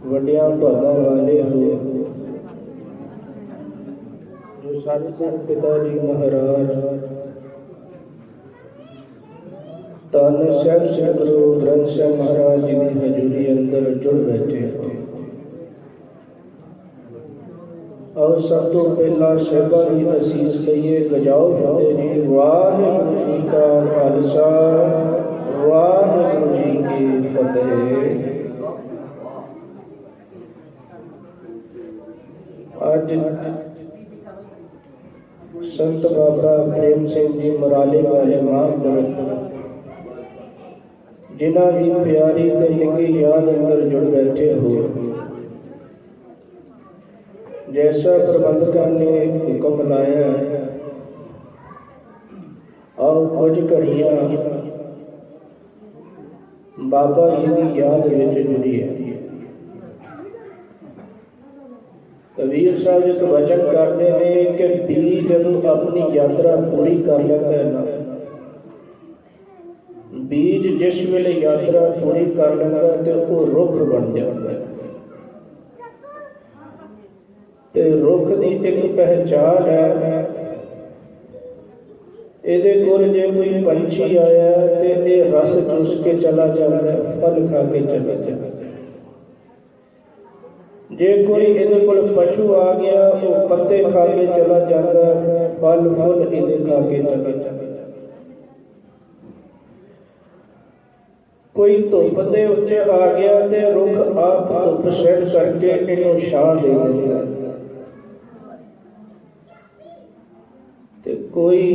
वड्डियां भागां वाले हो जो सतगुर पिता जी महाराज धन ਸਾਹਿਬ ਸ੍ਰੀ ਗੁਰੂ ਗ੍ਰੰਥ ਸਾਹਿਬ महाराज जी की हजूरी अंदर जुड़ बैठे हो। और सब तो पहला शहबा की असीस लईए गजाओ फतेह जी। वाहिगुरू जी का खालसा वाहिगुरू जी की फतेह। आज संत बाबा प्रेम सिंह जी मराले वाले महापुरुष जिन्हां दी प्यारी ते निकी याद अंदर जुड़ बैठे हो। जैसा प्रबंधकों ने हुक्म लाया आओ कुछ घड़ियां बाबा जी की याद में जुड़ी है। कबीर साहब एक वचन करते हैं कि बीज जदों अपनी यात्रा पूरी कर लेता है ना, बीज जिस वेले यात्रा पूरी कर लेता तो वो रुख बन जाता है। ते रुख की एक पहचान है, इहदे कोल जे कोई पंछी आया तो ये रस चूस के चला जाता है, फल खा के चला जाता है। जे कोई इहदे कोल पशु आ गया वो पत्ते खा के चला जाता है, फल फुल इहदे खा के चला जाता है। कोई धुप के उत्ते आ गया तो रुख आप धुप सेट करके इन्हू छां दे देता है। ते कोई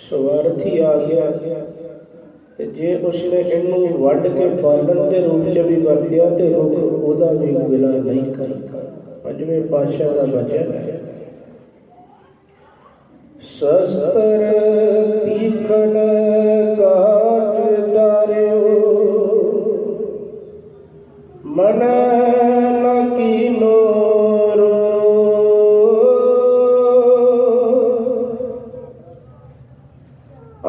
स्वार्थी आ गया ते जे उसने इन्हू वढ़ के बालन के रूप च भी वरतिया तो रुख उहदा भी गिला नहीं करता। पंजवें पातशाह का वचन है, शस्त्र तीखन काट डारियो मन न कीनो रो।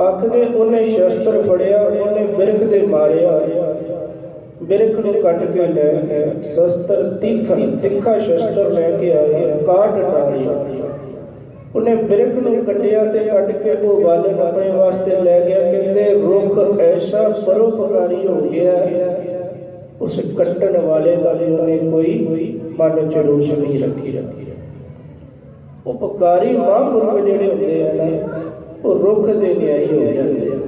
आखदे उन्हें शस्त्र फड़िया, उन्हें बिरख दे मारिया, बिरख नूं कट के लै गए। शस्त्र तीखन तिखा शस्त्र लैके आए, काट डारिया। उन्हें बिरख नूं कटिया ते कट के वो बालन अपने वास्ते लै गया। कहते रुख ऐसा परोपकारी हो गया, उस कट्टण वाले का भी उन्हें कोई मन च रोष नहीं रखी। उपकारी महापुरख जिहड़े होंदे हैं ना, वो रुख दे न्यायी हो जाते हैं।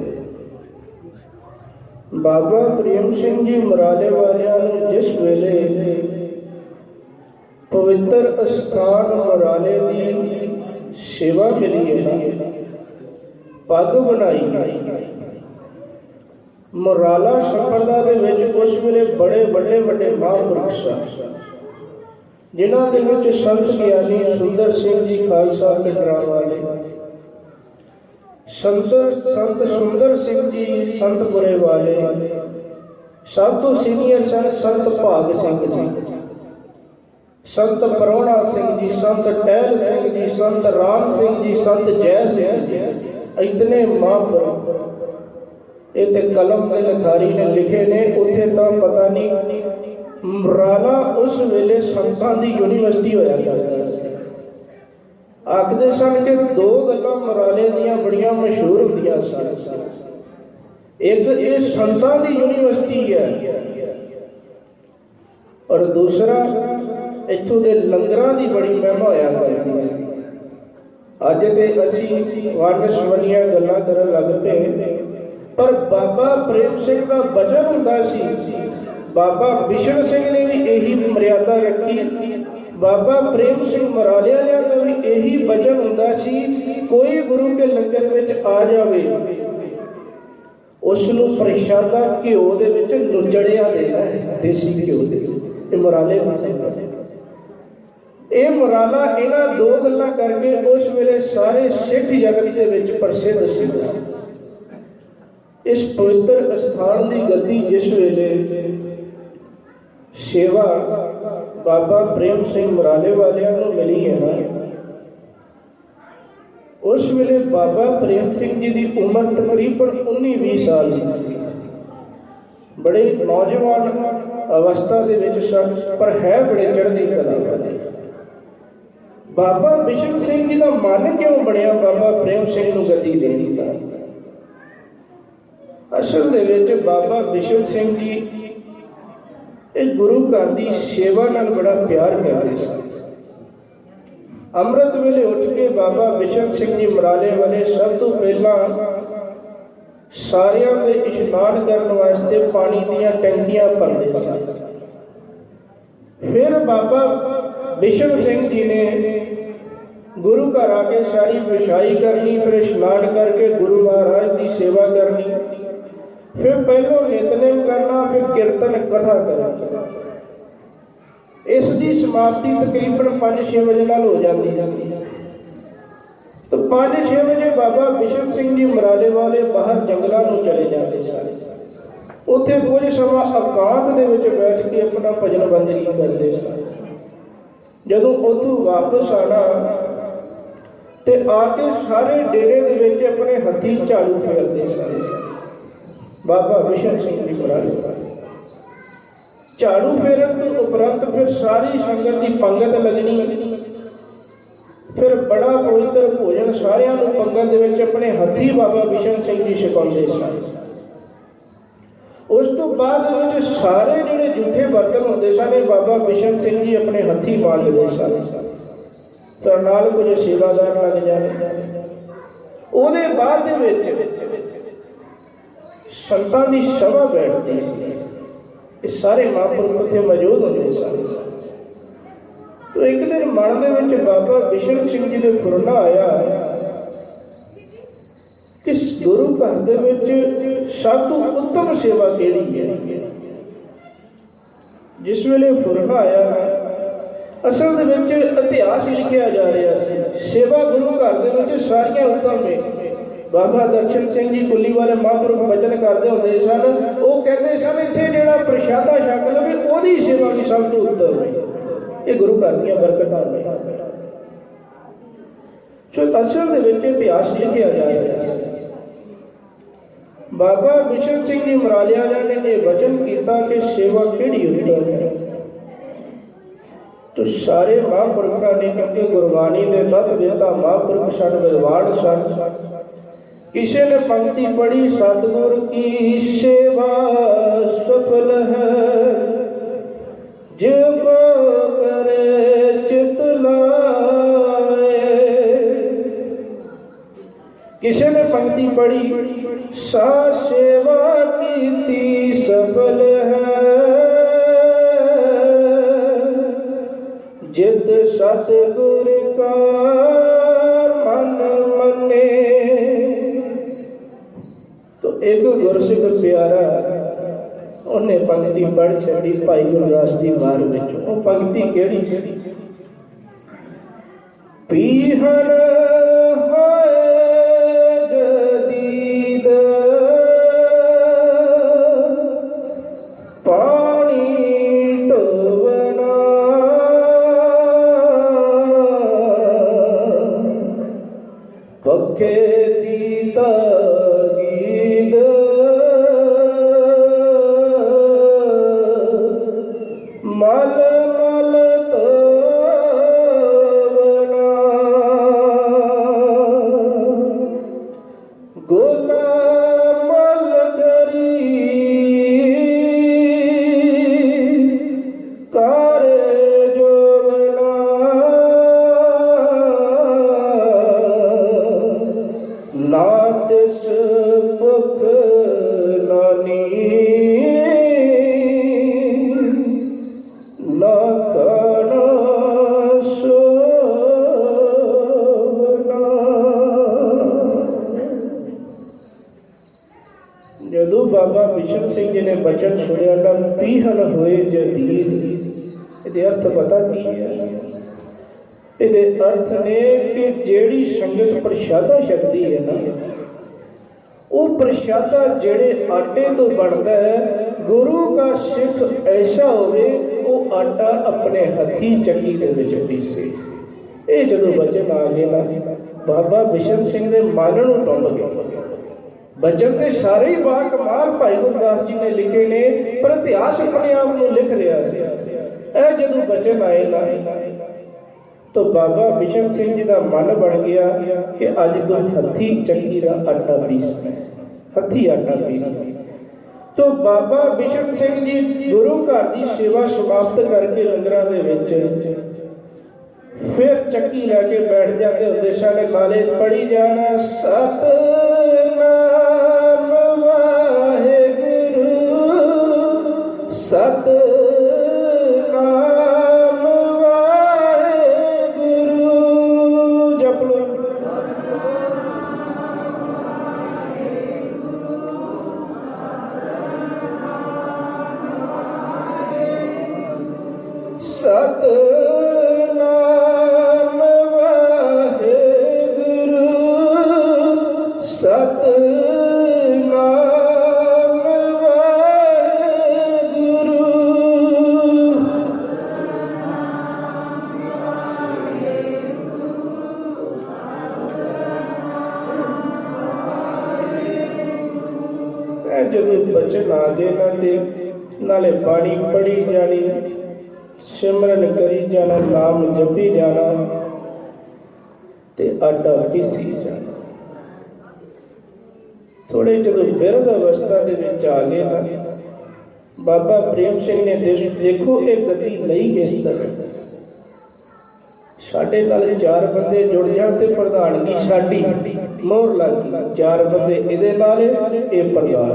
बाबा प्रेम सिंह जी मराले वालियां नूं जिस वेले पवित्र अस्थान मराले दी सेवा मिली है ना, पग बनाई, मराला संप्रदाय दे विच उस वेले बड़े बड़े बड़े महापुरुष सन, जिन्हां दे विच संत ज्ञानी सुंदर सिंह जी खालसा कटरा वाले, संत सुंदर सिंह जी संतपुरे वाले, सब तो सीनियर सन संत भाग सिंह जी, संत परवणा सिंह जी, संत टहल सिंह जी, संत राम सिंह जी, संत जय सिंह जी, इतने महापुरुष ये कलम के लिखारी ने लिखे ने। उत्थे तो पता नहीं मराला उस वेले संतां दी यूनीवर्सिटी होया करदा सी। आखदे सन कि दो गल्लां मराले दियां बड़ियां मशहूर हुंदियां सन, एक ये संतां दी यूनीवर्सिटी है और दूसरा इत्थों दे लंगरां दी बड़ी महिमा होया करदी सी। अज ते असीं वंन सवन्नियां गल्लां करन लग पे, पर बाबा प्रेम सिंह का वचन हुंदा सी। बाबा बिशन सिंह ने भी यही मर्यादा रखी, बाबा प्रेम सिंह मराले वालियां का भी यही वचन हुंदा सी, कोई गुरु के लंगर विच आ जावे उसनूं प्रशादा घिओ दे विच नुजड़िया देना है, देसी घिओ दे विच। मराले दी सेवा, ये मराला इन्हां दो गल्लां करके उस वेले सारे सिख जगत दे विच प्रसिद्ध सी। इस पवित्र अस्थान की गद्दी जिस वेले सेवा बाबा प्रेम सिंह मराले वालियां नूं मिली है ना, उस वेले बाबा प्रेम सिंह जी की उम्र तकरीबन 19-20 साल सी। बड़े नौजवान अवस्था दे विच सन, पर है बड़े चढ़दी कला वाले। बाबा बिशन सिंह जी का मन क्यों बनया बाबा प्रेम सिंह नूं गद्दी देने का? असल दे विच बाबा बिशन सिंह जी एक गुरु घर की सेवा नाल बड़ा प्यार करते सन। अमृत वेले उठ के बाबा बिशन सिंह जी मराले वाले सब तो पहला सारियां दे इशनान करने वास्ते पानी दियां टंकियां भरते सन। फिर बाबा बिशन सिंह जी ने गुरु घर आके सारी विछाई करनी, फिर इशनान करके गुरु महाराज की सेवा करनी, फिर पहलों नितनेम करना, फिर कीर्तन कथा करना। इसकी समाप्ति तकरीबन 5-6 बजे नाल हो जाती है। तो 5-6 बजे बाबा बिशन सिंह जी मराले वाले बाहर जंगलों में चले जाते सन। उत्थे कुछ समा एकांत दे विच बैठ के अपना भजन बंदगी करते सन। जदों उत्थों वापस आना ते आके सारे डेरे दे विच अपने हथी झाड़ू फेरते सन। बाबा बिशन सिंह जी मराले झाड़ू फेरन तो उपरंत फिर सारी संगत की पंगत लगनी, फिर बड़ा पवित्र भोजन सारियां नूं पंगत दे विच अपने हथी बाबा बिशन सिंह जी छकाउंदे सन। उस तो बाद विच सारे जिहड़े जूठे बर्तन होंदे सन बाबा बिशन सिंह जी अपने हथी मांजदे सन। तो नाल कुछ सेवादार लग जाने। उहदे बाद दे विच संतां दी सभा बैठदी सी, सारे महापुरुष उत्थे मौजूद होंदे सन। तो एक दिन मन दे विच बाबा बिशन सिंह जी दे फुरना आया कि गुरु घर दे विच सब तो उत्तम सेवा केड़ी है। जिस वेले फुरना आया, असल दे विच इतिहास लिखिया जा रहा सी, सेवा गुरु घर दे विच सारियां उत्तम ने। बाबा दर्शन सिंह जी कुली वाले महापुरुष वचन करते होंदे सन, वो कहते सन इत्थे जिहड़ा प्रशादा छक लवे ओहदी सेवा भी सब तो उत्तम है। ये गुरु घर दीयां बरकतां ने। सो असल दे विच इतिहास लिखिया जा रहा है। बाबा बिशन सिंह जी मराले वालियां ने यह वचन किया कि सेवा किहड़ी उत्तम है। तो सारे महापुरुषों ने, क्योंकि गुरबाणी के तत्वेता महापुरुष सन, विद्वान सन, किसी ने पंक्ति पढ़ी, सतगुर की सेवा सफल है जिब करे चित लाए। किसी ने पंक्ति पढ़ी, सा सेवा की रीति सफल है, जित सतगुर का मन मने। तो एक गुरसिख प्यारा उन्हें पंक्ति पढ़ छड़ी भाई गुरदास की वार विच। वो पंक्ति केड़ी सी? पीहन होए जदीद पानी टोवना, पक्के दी तागीद मल मल तोवना, गोला मल करी कारे जोवना, ना तिस भुख ना नींद, ना खाना सोना। जदों बाबा बिशन सिंह जी ने बचन सुनिया ना पीहन होए जदीद, इहदे अर्थ पता की है? इहदे अर्थ ने कि जेड़ी संगत प्रशादा छकदी है ना, वो प्रशादा जेड़े आटे तो बनता है, गुरु का सिख ऐसा होवे वो आटा अपने हथी चक्की दे विच पीसे। ये जदों बचन आ गए ना, बाबा बिशन सिंह दे मन नूं टुंब गए। बचन ते सारे ही बा कमाल भाई गुरदास जी ने लिखे ने, पर इतिहास अपने आप नूं लिख रहा सी। ਇਹ ਜਦੋਂ बचन आए ना, तो बाबा बिशन सिंह जी का मन बन गया कि अज तो हथी चक्की का आटा पीसना, हथी आटा पीसना। तो बाबा बिशन सिंह जी गुरु घर की सेवा समाप्त करके लंगरां दे विच फिर चक्की लैके बैठ जाते होंदे सन। नाले पढ़ी जाना सतनाम वाहेगुरु, सतनाम वाहेगुरु, जप लो। सतनाम वाहेगुरु, सतनाम वाहेगुरु। जदों बचन आ गए ना, नाले बाणी पढ़ी जानी, सिमरन करी जाना, नाम जपी जाना, ते आटा पीसी जाना। थोड़े जदों बिरध अवस्था दे विच आ गए ना, बाबा प्रेम सिंह ने देखो ये गति लई किस तरह। साडे नाल 4 बंदे जुड़ जाण ते प्रधानगी साडी मोहर लग गई। 4 बंदे इहदे नाल, ये प्रधान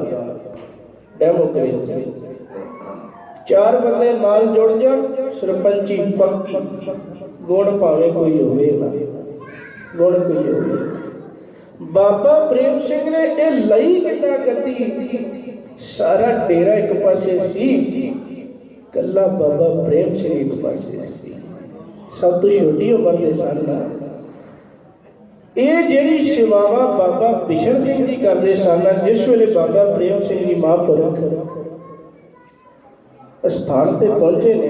डेमोक्रेसी। 4 बंदे नाल जुड़ जाण, सरपंची पक्की। गुण भावें कोई होवे ना, गुण कोई होवे। बाबा प्रेम सिंह ने ये लई किता गति। सारा डेरा एक पासे सी, कल्ला बाबा प्रेम सिंह एक पासे सी। सब तो छोटी उम्र के सन। ये जिहड़ी सेवावां बाबा बिशन सिंह जी करते सन, जिस वेले बाबा प्रेम सिंह जी महापुरख स्थान ते पहुंचे ने,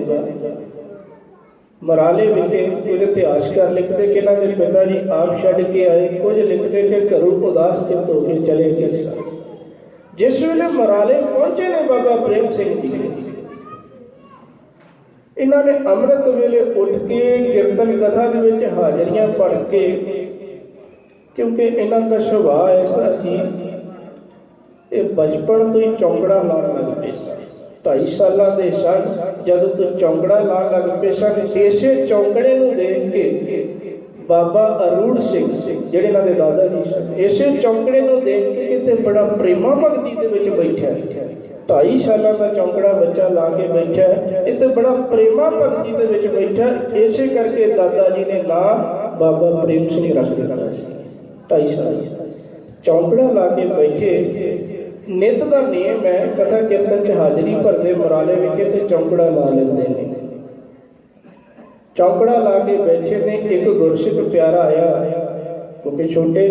मराले विखे कुछ इतिहासकार लिखते कि इन्हां दे पिता जी आप छड्ड के आए, कुछ लिखते कि घरों उदास चित्त होके चले गए। जिस वेले मराले पहुंचे ने बाबा प्रेम सिंह जी, इन्हां ने अमृत वेले उठ के कीर्तन कथा दे विच हाजरियां पढ़ के, क्योंकि इन्हां दा सुभाव ऐसा सी, ये बचपन तो ही चौंकड़ा लाउण लग पे सन। 2.5 साल के सन जदों तो चौंकड़ा लाउण लग पे सन। इसे चौंकड़े नूं देख के बाबा अरूड़ सिंह जिहड़े इन्हां दे दादा जी सन, इसे चौंकड़े नूं देख के तो बड़ा प्रेमा भगती दे विच बैठा है। 2.5 साल का चौंकड़ा बच्चा ला के बैठा है, ये तो बड़ा प्रेमा भगती दे विच बैठा। इस करके दादा जी ने नाम बाबा प्रेम सिंह रख दिता। 2.5 साल चौंकड़ा ला के बैठे। नित का नियम है, कथा कीर्तन च हाजरी भरते मराले विखे ते चौंकड़ा ला लेंदे ने। चौंकड़ा ला के बैठे ने। एक गुरसिख प्यारा आया, क्योंकि छोटे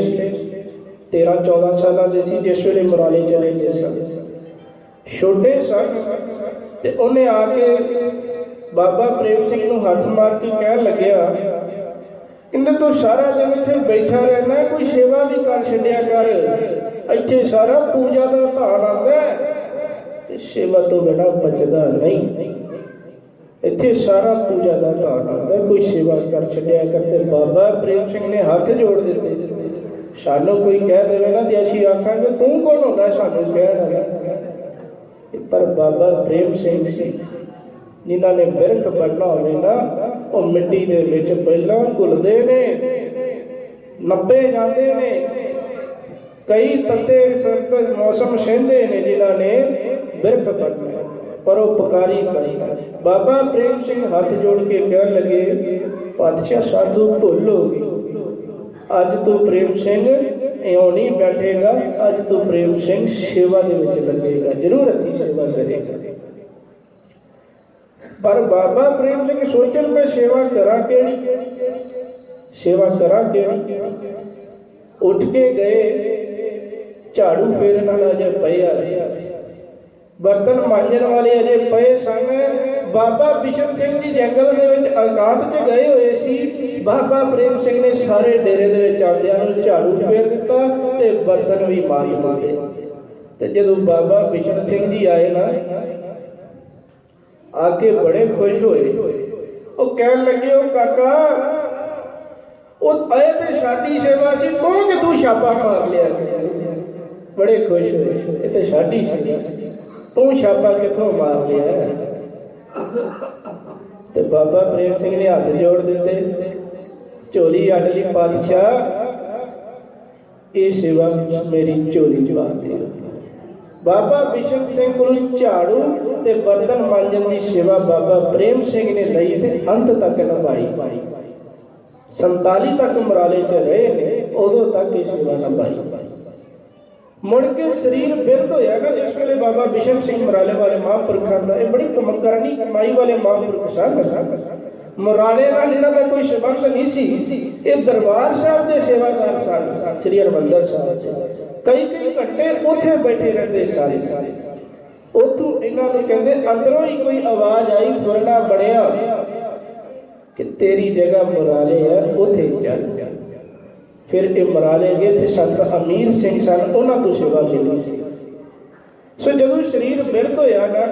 13-14 साल के सी जिस वेले मराले चले गए सन, छोटे सन। ते उन्हें आके बाबा प्रेम सिंह नूं हथ मार के कह लग्या, कहंदे तू सारा दिन इत्थे बैठा रहना, कोई सेवा भी कर छड्या कर। इत्थे सारा पूजा का धान आंदा है, सेवा तो बिना बचदा नहीं। इत्थे सारा पूजा का धान आंदा, कोई सेवा कर छड्या कर। ते बाबा प्रेम सिंह ने हथ जोड़ दिते। सानू कोई कह देवे ना ते असीं आखांगे तू कौन होंदा सानू कहण वाला। पर बाबा प्रेम सिंह सी जिन्हां ने बिरख बनना होवे ना, वो मिट्टी दे विच पहलां घुलदे ने, नब्बे जांदे ने। कई तत्ते सरत मौसम सहिंदे ने जिन्हां ने बिरख बनना, परोपकारी बनना। बाबा प्रेम सिंह हाथ जोड़ के कह लगे, पातशाह साधु भुल हो गई, अज तू प्रेम सिंह इउं नहीं बैठेगा, अज तू प्रेम सिंह सेवा दे विच लगेगा, जरूर अच्छी सेवा करेगा। पर बाबा प्रेम सिंह सोचन मैं सेवा करा केड़ी, सेवा करा केड़ी। उठ के गए, झाड़ू फेरन वाला अजे पिया, बर्तन मांजन वाले अजे पए सन। बाबा बिशन सिंह जी जंगल दे विच अकात च गए हुए सी। बाबा प्रेम सिंह ने सारे डेरे दे विच आंदियां नूं झाड़ू फेर दिता ते बर्तन भी मांज दिते। ते जदों बाबा बिशन सिंह जी आए ना, आके बड़े खुश होए। वो कहन लगे, ओ काका, वो आए ते साडी सेवा सी, कौन कि तू छापा मार लिया। बड़े खुश होए, ये ते साडी सेवा सी, तू छापा किथों मार लिया। ते बाबा प्रेम सिंह ने हाथ जोड़ दिते, झोली अड ली पातशाह, ये सेवा मेरी झोली पा दे। बाबा बिशन सिंह को झाड़ू ते बर्तन मांजन की सेवा बाबा प्रेम सिंह ने लई ते अंत तक निभाई। 47 तक मराले च रहे ने, उदों तक ये सेवा निभाई। मुड़ के शरीर बिरध होया ना जिस वेले बाबा बिशन सिंह मराले वाले महापुरखों का, ये बड़ी करनी कमाई वाले महापुरख सन। मराले नाल इन्हां दा कोई संबंध नहीं सी, ये दरबार साहब के सेवादार सन, श्री हरमंदर साहब। कई घंटे उत्थे बैठे रहते सारे। उतों इन्हां नूं कहंदे अंदरों ही कोई आवाज आई, फुरना बनिया कि तेरी जगह मराले है, उत्थे चल। फिर ये मराले गए थे, संत अमीर सिंह सन, उन्हां तों सेवा मिली सी। सो जदों शरीर बिरध होया ना,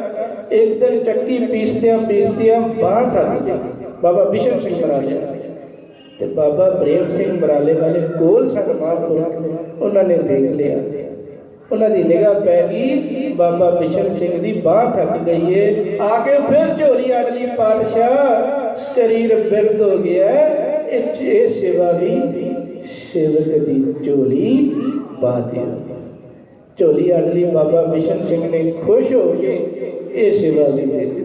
एक दिन चक्की पीसदियां बांह थक गई बाबा बिशन सिंह मराले ते बाबा प्रेम सिंह मराले वाले कोल सन महापुरख। उन्होंने देख लिया, उन्होंने निगाह पै गई, बाबा बिशन सिंह की बांह थक गई है। आके फिर झोली अड़ ली, पातशाह शरीर बिरध हो गया, ये सेवा भी सेवक की झोली पा दी। झोली अड़ ली, बाबा बिशन सिंह ने खुश हो के ये सेवा भी दे दी।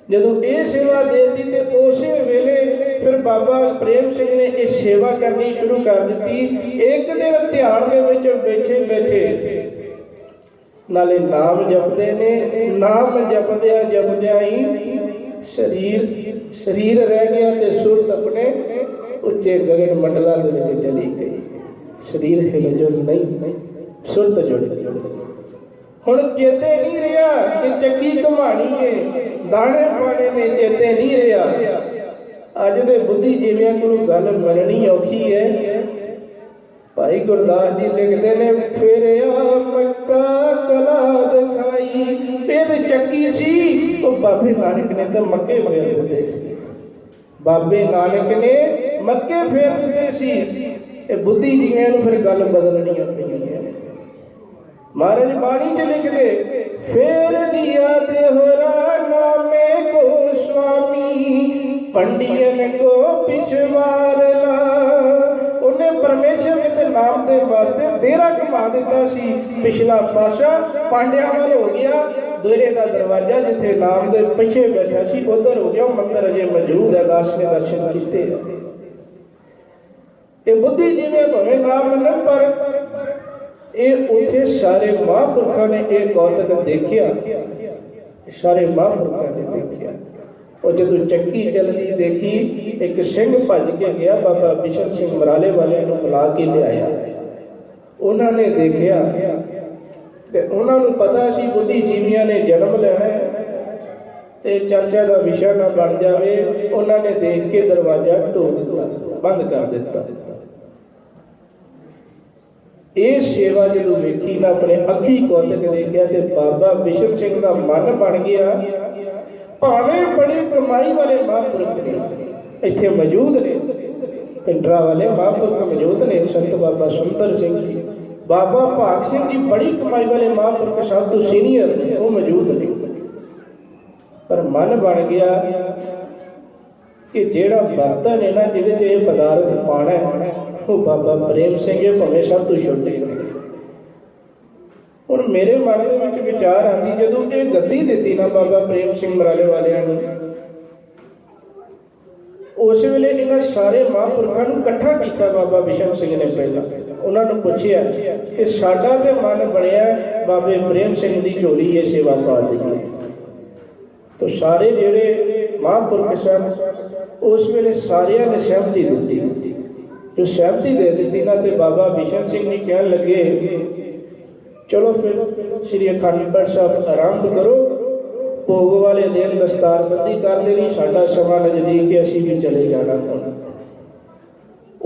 जदों ये सेवा दे दी तो उस वेले फिर बाबा प्रेम सिंह ने ये सेवा करनी शुरू कर दी। एक दिन ध्यान के विच बैठे बैठे नाले नाम जपते ने, नाम जपद्या ही शरीर रह गया ते सुरत अपने उच्चे गगन मंडलों के चली गई। शरीर हिलजुल नहीं, सुरत जुड़ गई। हुण चेते नहीं रहा कि चक्की घुमानी है, दाने पाने ने चेते नहीं रहा। अज दे बुद्धिजीवियों को गल मननी औखी है। भाई गुरदास जी लिखते ने, फिर मक्का कला दिखाई। ये चक्की सी तो बाबे नानक ने तो मक्के फेर दिते सी, बाबे नानक ने मक्के फेर दिते सी। बुद्धिजीवियों फिर गल बदलनी पई है। महाराज बाणी च लिखते, फेर दिया देहरा नामे को स्वामी, पंडियन को पिछवार ला। उन्हें परमेश्वर ने ते नामदेव वास्ते डेरा घुमा दिता सी। पिछला पासा पांड्या वाल हो गया, डेरे का दरवाजा जिथे नामदेव पिछे बैठा सी उधर हो गया। मंदिर अजे मौजूद है, दास ने दर्शन किए। ये बुद्धि जिवें भावें ना मन, पर ये उथे सारे महापुरखों ने एक कौतक देखिया, सारे महापुरखों ने देखिया। और जो चक्की चलती देखी, एक सिंह भज के गया, बाबा बिशन सिंह मराले वाले नूं बुला के लियाया। उन्होंने देखिया ते उन्होंने पता सी बुद्धिजीवियों ने जन्म लेना ते चर्चा का विषय ना बन जाए। उन्होंने देख के दरवाजा ढो दिता, बंद कर दिता। ये सेवा जो वेखी ना अपने अखी कौतक देखिया ते बाबा बिशन सिंह का मन बन गया। भावें बड़े कमाई वाले महापुरख ने इत्थे मौजूद ने, पिंडरा वाले महापुरख मौजूद ने, संत बाबा सुंदर सिंह जी, बाबा भाग सिंह जी, बड़ी कमाई वाले महापुरख सब तो सीनियर ने, वो मौजूद ने। पर मन बन गया कि जेड़ा बर्तन है ना जिहदे च पदार्थ पाना है वो बाबा प्रेम सिंह भावें सब तो छोटे ने। हुण मेरे मन के विचार आती, जदों ये गद्दी दी ना बाबा प्रेम सिंह मराले वालियां नूं, उस वेले इन्हां सारे महापुरखों नूं इकट्ठा किया बाबा बिशन सिंह ने। पहला उन्होंने पूछया कि साडा ते मन बनिया बाबे प्रेम सिंह की झोली ये सेवा पा दी। तो सारे जेड़े महापुरख सन उस वेले सारियां ने सहमति दी। जो सहमति दे दी ना, तो बाबा बिशन सिंह जी कहन लगे, चलो फिर श्री अखंड पाठ साहब आरंभ करो, भोग वाले दिन दस्तारबंदी कर देनी, साडा समा नजदीक है, असीं भी चले जाना।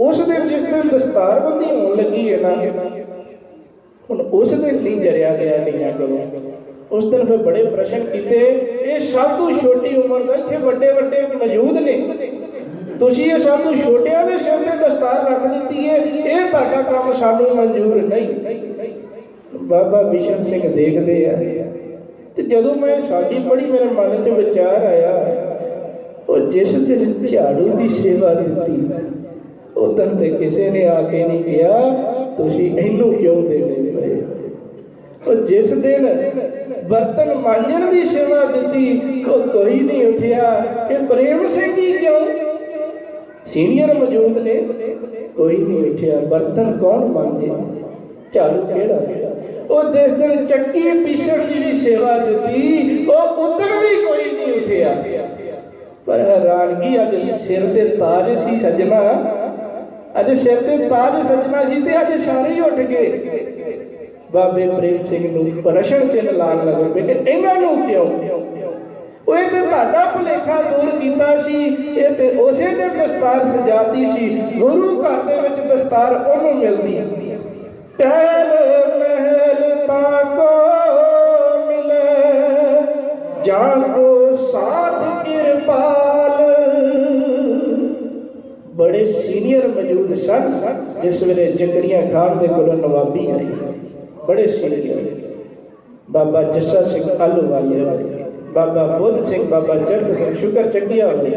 उस दिन जिस दिन दस्तारबंदी होने लगी है ना, हुण उस दिन नहीं जरिया गया कईयां कोलों। उस दिन फिर बड़े प्रश्न किए, ये सब तो छोटी उम्र का इत्थे बड़े बड़े मौजूद ने, तुसीं ये सब तो छोटियां दे सिर ते दस्तार रख दी है, ये तुहाडा काम सानूं मंजूर नहीं। बाबा बिशन सिंह देखते हैं। जदों मैं साडी पढ़ी, मेरे मन च विचार आया, और जिस दिन झाड़ू की सेवा दी उस दिन तो किसी ने आके नहीं कहा तुसीं इहनूं क्यों देने पए। और जिस दिन बर्तन मांजण की सेवा दी वो कोई नहीं उठिया कि प्रेम सिंह जी क्यों, सीनियर मौजूद ने, कोई नहीं उठिया। बर्तन कौन मांजे, झाड़ू केड़ा। और जिस दिन चक्की पीसण की सेवा दी वो उधर भी कोई नहीं उठिया। पर हैरानगी, अज सिर ते ताज सी सजना, अज सिर ते ताज सजना सी ते अज सारे ही उठ गए। बाबे प्रेम सिंह नूं प्रश्न चिन्ह लाण लग पे कि इन्हां नूं क्यों। वो ते तुहाडा भुलेखा दूर कीता सी, ये ते उसे दिन दस्तार सजाती सी। गुरु घर दे विच दस्तार ओनूं मिलदी, टहल महल ताको मिले जाको साथ कृपाल। बड़े सीनियर मौजूद सन जिस वेले जकरिया खान दे कोलों नवाबी आई, बड़े सीनियर। बाबा जस्सा सिंह आलू वाले, बाबा बुद्ध सिंह, बाबा चरत सिंह शुकर चकिया वाले,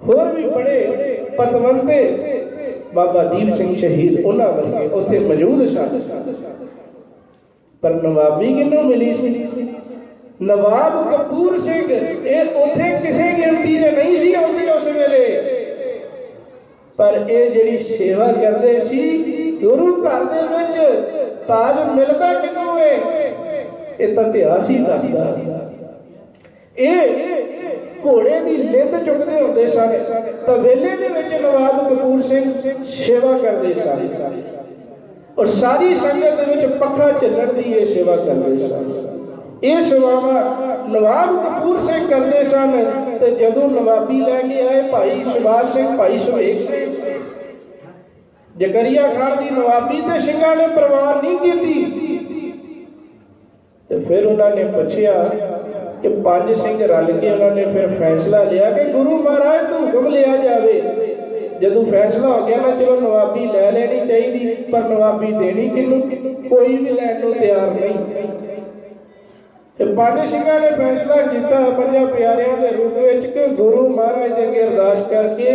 होर भी बड़े पतवंते, बाबा दीप सिंह शहीद, उन्हां वर्गे उत्थे मौजूद सन। पर नवाबी किन्नू मिली सी? नवाब कपूर सिंह, ये उत्थे किसी गिनती च नहीं सी आउंदी उस वेले। पर ये जिहड़ी सेवा करदे सी, गुरु घर दे विच ताज मिलदा किन्नू है, ये तां इतिहास ही दसदा। घोड़े की लिंद चुकते होंदे सन, तां वेले दे विच नवाब कपूर सिंह सेवा करते सन, और सारी संगत दे विच पक्खा झल्लण दी ये सेवा करते सन। ये सेवावां नवाब कपूर सिंह करते सन। ते जदों नवाबी लैके आए भाई सुभाष सिंह, भाई सुहेग सिंह, जकरिया खान की नवाबी ते सिंघां ने परवाह नहीं की। तो फिर उन्होंने पूछा कि 5 सिंह रल के उन्होंने फिर फैसला लिया कि गुरु महाराज तो हुक्म लिया जाए। जदों फैसला हो गया ना, चलो नवाबी लै लेनी चाहिए, पर नवाबी देनी किनू, कोई भी लैण नूं तैयार नहीं। ਪੰਜ ਸਿੰਘਾਂ ਨੇ ਫੈਸਲਾ ਕੀਤਾ ਪੰਜਾਂ ਪਿਆਰਿਆਂ ਦੇ ਰੂਪ ਵਿੱਚ ਕਿ ਗੁਰੂ ਮਹਾਰਾਜ ਦੇ ਅੱਗੇ ਅਰਦਾਸ ਕਰਕੇ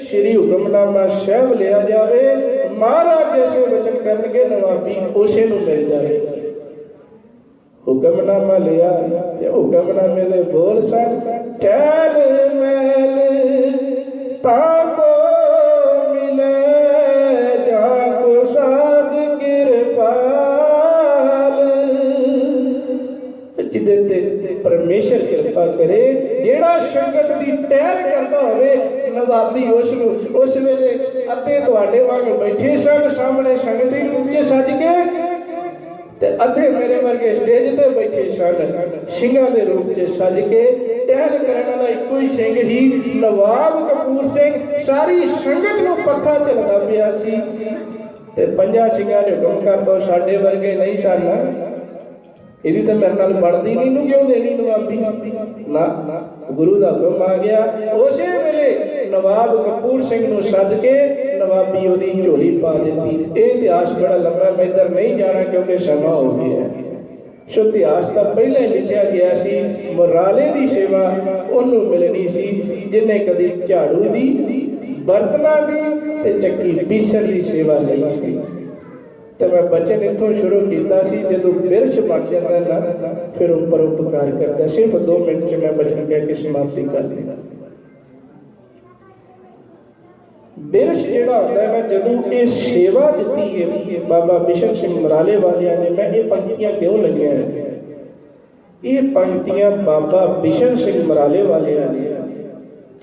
ਸ੍ਰੀ ਹੁਕਮਨਾਮਾ ਸਾਹਿਬ ਲਿਆ ਜਾਵੇ। ਮਹਾਰਾਜ ਜੈਸੇ ਵਚਨ ਕਰਨਗੇ ਨਵਾਬੀ ਉਸੇ ਨੂੰ ਮਿਲ ਜਾਵੇ। ਹੁਕਮਨਾਮਾ ਲਿਆ ਤੇ ਹੁਕਮਨਾਮੇ ਦੇ ਬੋਲ ਸਨ, ਟਹਿਲ ਮਹਿਲ ਤਾਂ ਕੋ ਮਿਲੇ ਜਾਂ ਕੋ ਸਾਧ ਕਿਰਪਾਲ। ਜਿਹਦੇ ਤੇ ਪਰਮੇਸ਼ਰ ਕਿਰਪਾ ਕਰੇ, ਜਿਹੜਾ ਸੰਗਤ ਦੀ ਟਹਿਲ ਕਰਦਾ ਹੋਵੇ ਨਵਾਬੀ ਉਸ ਵੇਲੇ ਅੱਧੇ ਤੁਹਾਡੇ ਵਾਂਗ ਬੈਠੇ ਸਨ ਸਾਹਮਣੇ ਸੰਗਤੀ ਰੂਪ 'ਚ ਸੱਜ ਕੇ, ਤੇ ਅੱਧੇ ਮੇਰੇ ਵਰਗੇ ਸਟੇਜ ਤੇ ਬੈਠੇ ਸਨ ਸਿੰਘਾਂ ਦੇ ਰੂਪ 'ਚ ਸੱਜ ਕੇ। ਟਹਿਲ ਕਰਨ ਵਾਲਾ ਇੱਕੋ ਹੀ ਸਿੰਘ ਸੀ, ਨਵਾਬ ਕਪੂਰ ਸਿੰਘ। ਸਾਰੀ ਸੰਗਤ ਨੂੰ ਪੱਖਾ ਝੱਲਦਾ ਪਿਆ ਸੀ ਤੇ ਪੰਜਾਂ ਸਿੰਘਾਂ ਨੇ ਹੁਕਮ ਕਰਤਾ, ਸਾਡੇ ਵਰਗੇ ਨਹੀਂ ਸਨ, ਇਹਦੀ ਤਾਂ ਮੇਰੇ ਨਾਲ ਬਣਦੀ ਨਹੀਂ, ਇਹਨੂੰ ਕਿਉਂ ਦੇਣੀ ਨਵਾਬੀ ਨਾ। ਗੁਰੂ ਦਾ ਹੁਕਮ ਆ ਗਿਆ। ਉਸੇ ਵੇਲੇ ਨਵਾਬ ਕਪੂਰ ਸਿੰਘ ਨੂੰ ਸੱਦ ਕੇ ਨਵਾਬੀ ਉਹਦੀ ਝੋਲੀ ਪਾ ਦਿੱਤੀ। ਇਹ ਇਤਿਹਾਸ ਬੜਾ ਲੰਬਾ, ਮੈਂ ਇੱਧਰ ਨਹੀਂ ਜਾਣਾ ਕਿਉਂਕਿ ਸਮਾਂ ਹੋ ਗਿਆ। ਸੋ ਇਤਿਹਾਸ ਤਾਂ ਪਹਿਲਾਂ ਹੀ ਲਿਖਿਆ ਗਿਆ ਸੀ, ਮੁਰਾਲੇ ਦੀ ਸੇਵਾ ਉਹਨੂੰ ਮਿਲਣੀ ਸੀ ਜਿਹਨੇ ਕਦੀ ਝਾੜੂ ਦੀ, ਬਰਤਨਾਂ ਦੀ ਤੇ ਚੱਕੀ ਪੀਸਣ ਦੀ ਸੇਵਾ ਲਈ ਸੀ। ਤੇ ਮੈਂ ਬਚਨ ਇੱਥੋਂ ਸ਼ੁਰੂ ਕੀਤਾ ਸੀ, ਜਦੋਂ ਬਿਰਛ ਬਣ ਜਾਂਦਾ ਨਾ ਫਿਰ ਉੱਪਰ ਉਪਕਾਰ ਕਰਦਾ। ਸਿਰਫ 2 ਮਿੰਟ 'ਚ ਮੈਂ ਬਚਨ ਕਹਿ ਕੇ ਸਮਾਪਤੀ ਕਰ ਦੇਣਾ। ਬਿਰਛ ਜਿਹੜਾ ਹੁੰਦਾ ਹੈ, ਮੈਂ ਜਦੋਂ ਇਹ ਸੇਵਾ ਦਿੱਤੀ ਹੈ ਬਾਬਾ ਬਿਸ਼ਨ ਸਿੰਘ ਮਰਾਲੇ ਵਾਲਿਆਂ ਨੇ, ਮੈਂ ਇਹ ਪੰਕਤੀਆਂ ਕਿਉਂ ਲੱਗੀਆਂ? ਇਹ ਪੰਕਤੀਆਂ ਬਾਬਾ ਬਿਸ਼ਨ ਸਿੰਘ ਮਰਾਲੇ ਵਾਲਿਆਂ ਨੇ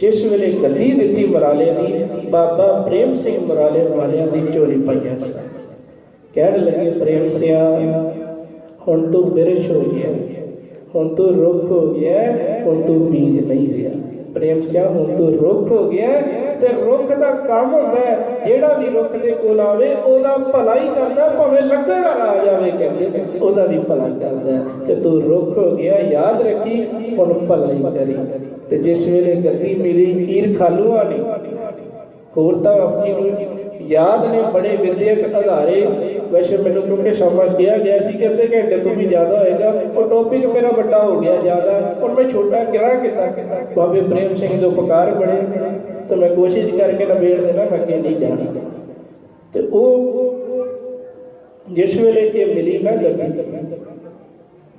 ਜਿਸ ਵੇਲੇ ਗੱਦੀ ਦਿੱਤੀ ਮਰਾਲੇ ਦੀ, ਬਾਬਾ ਪ੍ਰੇਮ ਸਿੰਘ ਮਰਾਲੇ ਵਾਲਿਆਂ ਦੀ ਝੋਲੀ ਪਾਈਆਂ ਸੀ। ਕਹਿਣ ਲੱਗੇ, ਪ੍ਰੇਮ ਸਿਆ ਹੁਣ ਤੂੰ ਬਿਰਛ ਹੋ ਗਿਆ, ਹੁਣ ਤੂੰ ਰੁੱਖ ਹੋ ਗਿਆ, ਹੁਣ ਤੂੰ ਬੀਜ ਨਹੀਂ ਰਿਹਾ। ਪ੍ਰੇਮ ਸਿਆ ਹੁਣ ਤੂੰ ਰੁੱਖ ਹੋ ਗਿਆ, ਤੇ ਰੁੱਖ ਦਾ ਕੰਮ ਹੁੰਦਾ ਜਿਹੜਾ ਵੀ ਰੁੱਖ ਦੇ ਕੋਲ ਆਵੇ ਉਹਦਾ ਭਲਾ ਹੀ ਕਰਦਾ, ਭਾਵੇਂ ਲੱਕੜ ਵਾਲਾ ਆ ਜਾਵੇ ਕਹਿੰਦੇ ਉਹਦਾ ਵੀ ਭਲਾ ਕਰਦਾ। ਤੇ ਤੂੰ ਰੁੱਖ ਹੋ ਗਿਆ, ਯਾਦ ਰੱਖੀ ਹੁਣ ਭਲਾ ਹੀ ਕਰੀ। ਤੇ ਜਿਸ ਵੇਲੇ ਗੱਦੀ ਮਿਲੀ ਈਰ ਖਾਲੂਆਂ ਨੇ, ਹੋਰ ਤਾਂ ਆਪਣੀ ਨੂੰ ਯਾਦ ਨੇ ਬੜੇ ਵਿਦਿਅਕ ਅਧਾਰੇ, ਵੈਸੇ ਮੈਨੂੰ ਕਿਉਂਕਿ ਸਮਾਂ ਕਿਹਾ ਗਿਆ ਸੀ ਕਿ ਅੱਧੇ ਘੰਟੇ ਤੋਂ ਵੀ ਜ਼ਿਆਦਾ ਹੋਏਗਾ, ਉਹ ਟੌਪਿਕ ਮੇਰਾ ਵੱਡਾ ਹੋ ਗਿਆ ਜ਼ਿਆਦਾ, ਔਰ ਮੈਂ ਛੋਟਾ ਕਿਹੜਾ ਕੀਤਾ। ਬਾਬੇ ਪ੍ਰੇਮ ਸਿੰਘ ਦੇ ਉਪਕਾਰ ਬੜੇ ਤੇ ਮੈਂ ਕੋਸ਼ਿਸ਼ ਕਰਕੇ ਨਿਬੇੜ ਦੇਣਾ, ਮੈਂ ਅੱਗੇ ਨਹੀਂ ਜਾਣਾ। ਤੇ ਉਹ ਜਿਸ ਵੇਲੇ ਇਹ ਮਿਲੀ ਨਾ ਗੱਦੀ,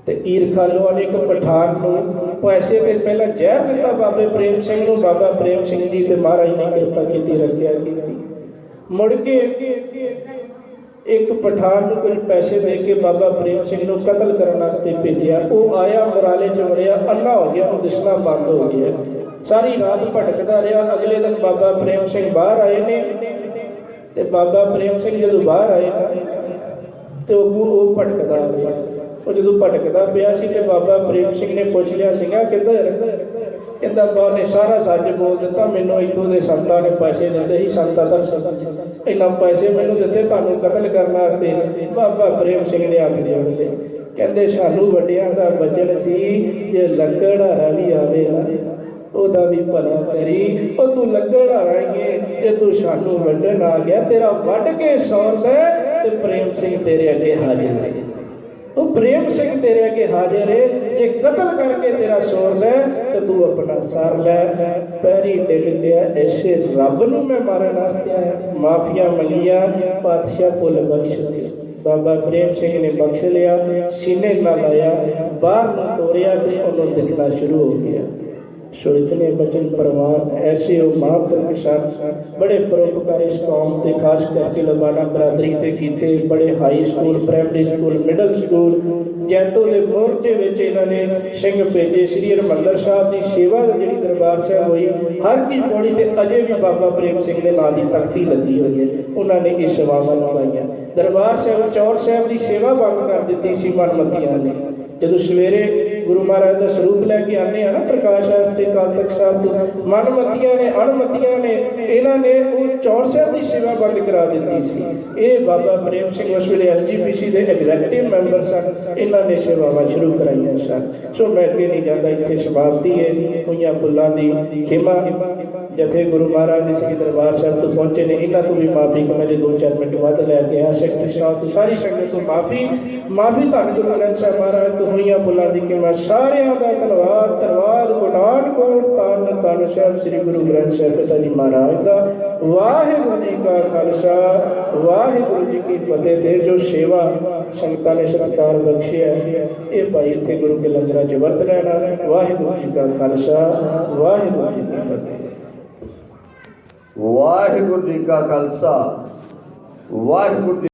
ਤੇ ਈਰ ਖਾਲੂਆਂ ਨੇ ਇੱਕ ਪਠਾਨ ਨੂੰ ਪੈਸੇ ਤੇ ਪਹਿਲਾਂ ਜ਼ਹਿਰ ਦਿੱਤਾ ਬਾਬੇ ਪ੍ਰੇਮ ਸਿੰਘ ਨੂੰ। ਬਾਬਾ ਪ੍ਰੇਮ ਸਿੰਘ ਜੀ ਤੇ ਮਹਾਰਾਜ ਨੇ ਕਿਰਪਾ ਕੀਤੀ, ਰੱਖਿਆ ਕੀਤੀ। ਮੁੜ ਕੇ ਇੱਕ ਪਠਾਨ ਨੂੰ ਕੁਝ ਪੈਸੇ ਦੇ ਕੇ ਬਾਬਾ ਪ੍ਰੇਮ ਸਿੰਘ ਨੂੰ ਕਤਲ ਕਰਨ ਵਾਸਤੇ ਭੇਜਿਆ। ਉਹ ਆਇਆ, ਮੁਰਾਲੇ 'ਚ ਵੜਿਆ, ਅੰਨਾ ਹੋ ਗਿਆ, ਉਹ ਦਿਸਣਾ ਬੰਦ ਹੋ ਗਿਆ। ਸਾਰੀ ਰਾਤ ਭਟਕਦਾ ਰਿਹਾ। ਅਗਲੇ ਦਿਨ ਬਾਬਾ ਪ੍ਰੇਮ ਸਿੰਘ ਬਾਹਰ ਆਏ ਨੇ, ਤੇ ਬਾਬਾ ਪ੍ਰੇਮ ਸਿੰਘ ਜਦੋਂ ਬਾਹਰ ਆਏ ਤੇ ਉਹ ਭਟਕਦਾ ਰਿਹਾ। ਉਹ ਜਦੋਂ ਭਟਕਦਾ ਪਿਆ ਸੀ ਤੇ ਬਾਬਾ ਪ੍ਰੇਮ ਸਿੰਘ ਨੇ ਪੁੱਛ ਲਿਆ ਸੀਗਾ, ਕਿੱਧਰ? ਕਹਿੰਦਾ ਬਾਬਾ ਨੇ ਸਾਰਾ ਸੱਚ ਬੋਲ ਦਿੱਤਾ, ਮੈਨੂੰ ਇੱਥੋਂ ਦੇ ਸੰਤਾਂ ਨੇ ਪੈਸੇ ਦਿੱਤੇ ਸੀ, ਸੰਤਾਂ ਦਾ ਇੰਨਾ ਪੈਸੇ ਮੈਨੂੰ ਦਿੱਤੇ ਤੁਹਾਨੂੰ ਕਤਲ ਕਰਨ ਵਾਸਤੇ। ਬਾਬਾ ਪ੍ਰੇਮ ਸਿੰਘ ਨੇ ਹੱਥ ਜੋੜ ਲਏ, ਕਹਿੰਦੇ ਸਾਨੂੰ ਵੱਡਿਆਂ ਦਾ ਬਚਨ ਸੀ, ਜੇ ਲੱਕੜ ਹਾਰਾ ਵੀ ਆਵੇ ਨਾ ਉਹਦਾ ਵੀ ਭਲਾ ਕਰੀ। ਉਹ ਤੂੰ ਲੱਕੜ ਹਾਰਾਂਗੇ, ਜੇ ਤੂੰ ਸਾਨੂੰ ਵੱਢਣ ਆ ਗਿਆ, ਤੇਰਾ ਵੱਢ ਕੇ ਸੌਂਦਾ ਤੇ ਪ੍ਰੇਮ ਸਿੰਘ ਤੇਰੇ ਅੱਗੇ ਹਾਜ਼ਰ ਹੈ। ਉਹ ਪ੍ਰੇਮ ਸਿੰਘ ਤੇਰੇ ਅੱਗੇ ਹਾਜ਼ਰ ਹੈ, ਜੇ ਕਤਲ ਕਰਕੇ ਤੇਰਾ ਸੌਂਦਾ ਤੇ ਤੂੰ ਆਪਣਾ ਸਰ ਲੈ। ਪੈਰੀ ਡਿੱਗ ਗਿਆ, ਐਸੇ ਰੱਬ ਨੂੰ ਮੈਂ ਮਾਰਨ ਵਾਸਤੇ ਆਇਆ। ਮਾਫੀਆਂ ਮੰਗੀਆਂ, ਪਾਤਸ਼ਾਹ ਭੁੱਲ ਬਖਸ਼ ਦੇ। ਬਾਬਾ ਪ੍ਰੇਮ ਸਿੰਘ ਨੇ ਬਖਸ਼ ਲਿਆ, ਸੀਨੇ ਨਾਲ ਲਾਇਆ, ਬਾਹਰ ਨੂੰ ਤੋਰਿਆ ਤੇ ਉਹਨੂੰ ਦਿਖਣਾ ਸ਼ੁਰੂ ਹੋ ਗਿਆ। ਸੋ ਇਤਨੇ ਬਚਨ ਪ੍ਰਵਾਨ ऐसे वो महापुरुष सन, बड़े परोपकार इस कौम ते खास करके लबाना बरादरी ते कीते। बड़े high school, primary school, middle school Jaito के मोर्चे में इन्होंने सिंह भेजे। श्री हरमंदर साहब की सेवा जी दरबार साहब हुई, हर की पौड़ी से अजे भी बाबा प्रेम सिंह के नाम की तख्ती लगी हुई है। उन्होंने ये सेवावां निभाईयां। दरबार साहब चौर साहब की सेवा बंद कर दी सी मनमतियां ने। जो सवेरे गुरु महाराज का स्वरूप लैके आने हैं ना प्रकाश वास्ते काल तख्त साहब तो मनमतियां ने अणमतियां ने इन्होंने चौर साहब की सेवा बंद करा दी सी। ये बाबा प्रेम सिंह उस वे SGPC के एग्जैक्टिव मैंबर सन, इन्होंने सेवावां शुरू कराइया सन। सो मैं अगे नहीं जाता, इत्थे समाप्ति है। हुई भुलों की खिमा। जथे गुरु महाराज जी श्री दरबार साहब तो पहुंचे ने, इन्हों तो भी माफ़ी कि मैं 2-4 मिनट वध लैके आ सकती साहब तो सारी संगत तो माफ़ी धन गुरु ग्रंथ साहब महाराज तो हुई भुलों की कि मैं सारिया का धन्यवाद धन्यवाद गुटानकोट तन तन साहब श्री गुरु ग्रंथ साहब पिता जी महाराज का। वाहिगुरू जी का खालसा वाहिगुरू जी की फतेह। ते जो सेवा संगतां ने सत्कार बख्शे है ये भाई इत्थे गुरु के लंगर च वरत लेना। वाहिगुरू जी का खालसा वाहिगुरू जी की फतेह। वाहिगुरू जी का खालसा वाहिगुरू